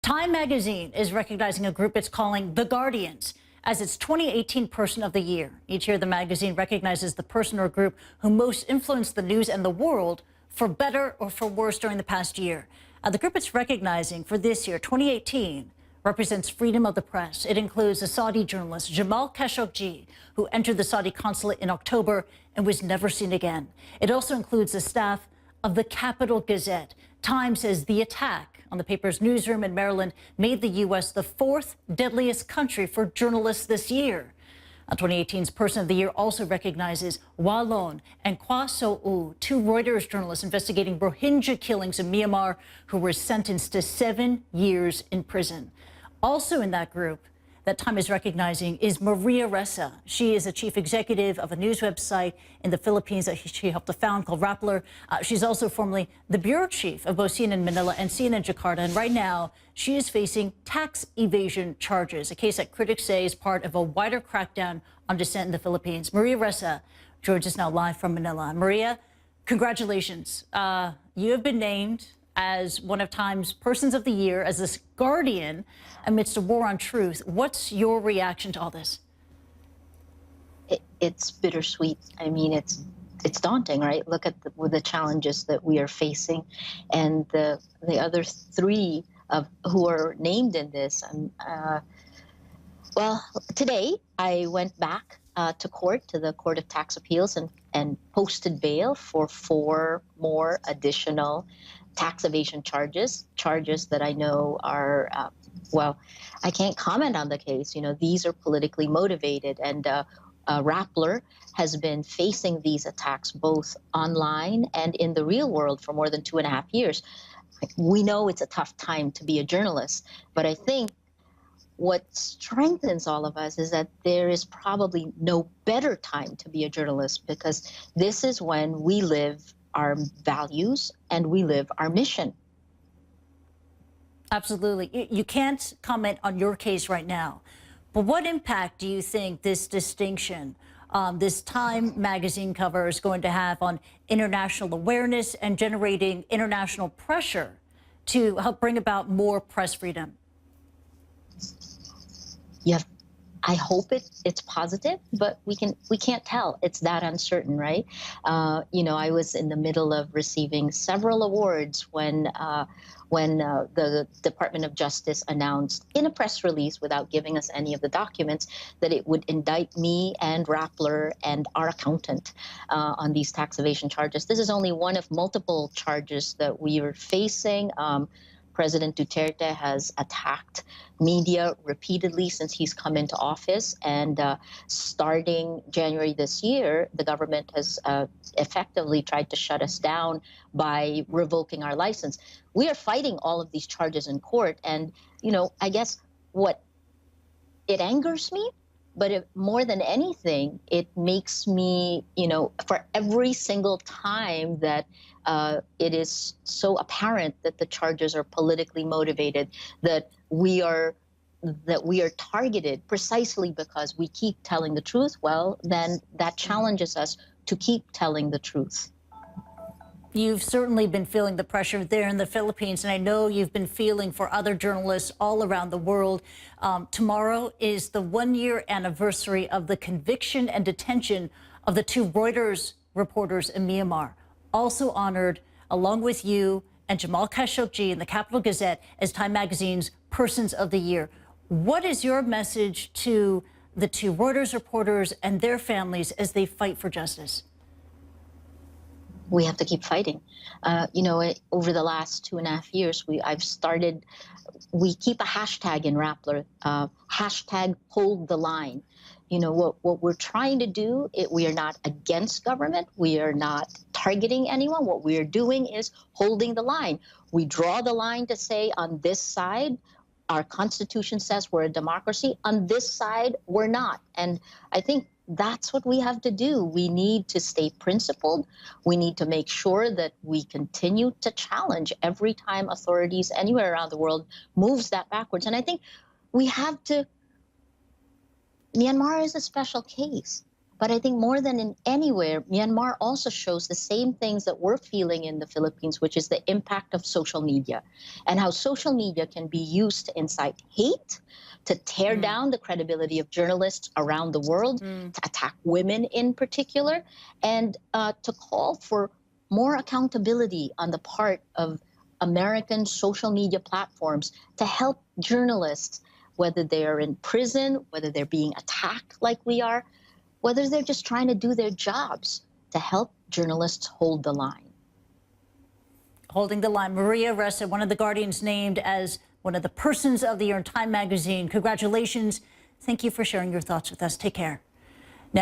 Time magazine is recognizing a group it's calling The Guardians as its 2018 Person of the Year. Each year, the magazine recognizes the person or group who most influenced the news and the world for better or for worse during the past year. The group it's recognizing for this year, 2018, represents freedom of the press. It includes the Saudi journalist Jamal Khashoggi, who entered the Saudi consulate in October and was never seen again. It also includes the staff of the Capital Gazette. Time says the attack on the paper's newsroom in Maryland made the U.S. the fourth deadliest country for journalists this year. 2018's Person of the Year also recognizes Walon and Kwa So-u, two Reuters journalists investigating Rohingya killings in Myanmar who were sentenced to 7 years in prison. Also in that group that Time is recognizing is Maria Ressa. She is a chief executive of a news website in the Philippines that she helped to found called Rappler. She's also formerly the bureau chief of both CNN Manila and CNN Jakarta. And right now, she is facing tax evasion charges, a case that critics say is part of a wider crackdown on dissent in the Philippines. Maria Ressa joins us now live from Manila. Maria, congratulations. You have been named as one of Time's Persons of the Year, as this guardian amidst a war on truth. What's your reaction to all this? It's bittersweet. I mean, it's daunting, right? Look at the challenges that we are facing, and the other three who are named in this. Well, today I went back to court, to the Court of Tax Appeals, and posted bail for 4 more additional tax evasion charges that I know are, well, I can't comment on the case. You know, these are politically motivated, and Rappler has been facing these attacks both online and in the real world for more than 2.5 years. We know it's a tough time to be a journalist, but I think what strengthens all of us is that there is probably no better time to be a journalist, because this is when we live our values and we live our mission. Absolutely. You can't comment on your case right now, but what impact do you think this distinction, this Time magazine cover is going to have on international awareness and generating international pressure to help bring about more press freedom? Yeah, I hope it's positive, but we can't tell. It's that uncertain, right? You know, I was in the middle of receiving several awards when the Department of Justice announced in a press release, without giving us any of the documents, that it would indict me and Rappler and our accountant on these tax evasion charges. This is only one of multiple charges that we are facing. President Duterte has attacked media repeatedly since he's come into office, and starting January this year, the government has effectively tried to shut us down by revoking our license. We are fighting all of these charges in court, and, you know, I guess it angers me, but more than anything, it makes me, you know, for every single time that it is so apparent that the charges are politically motivated, that we are targeted precisely because we keep telling the truth, well, then that challenges us to keep telling the truth. You've certainly been feeling the pressure there in the Philippines, and I know you've been feeling for other journalists all around the world. Tomorrow is the 1-year anniversary of the conviction and detention of the 2 Reuters reporters in Myanmar, also honored along with you and Jamal Khashoggi in the Capital Gazette as Time Magazine's Persons of the Year. What is your message to the 2 Reuters reporters and their families as they fight for justice? We have to keep fighting. You know, over the last 2.5 years, we keep a hashtag in Rappler, hashtag hold the line. You know, what we're trying to do, we are not against government. We are not targeting anyone. What we are doing is holding the line. We draw the line to say, on this side, our Constitution says we're a democracy. On this side, we're not. And I think that's what we have to do. We need to stay principled. We need to make sure that we continue to challenge every time authorities anywhere around the world moves that backwards. And I think we have to. Myanmar is a special case. But I think more than in anywhere, Myanmar also shows the same things that we're feeling in the Philippines, which is the impact of social media and how social media can be used to incite hate, to tear down the credibility of journalists around the world, to attack women in particular, and to call for more accountability on the part of American social media platforms to help journalists, whether they are in prison, whether they're being attacked like we are, whether they're just trying to do their jobs, to help journalists hold the line. Holding the line. Maria Ressa, one of the Guardians named as one of the Persons of the Year in Time magazine. Congratulations. Thank you for sharing your thoughts with us. Take care.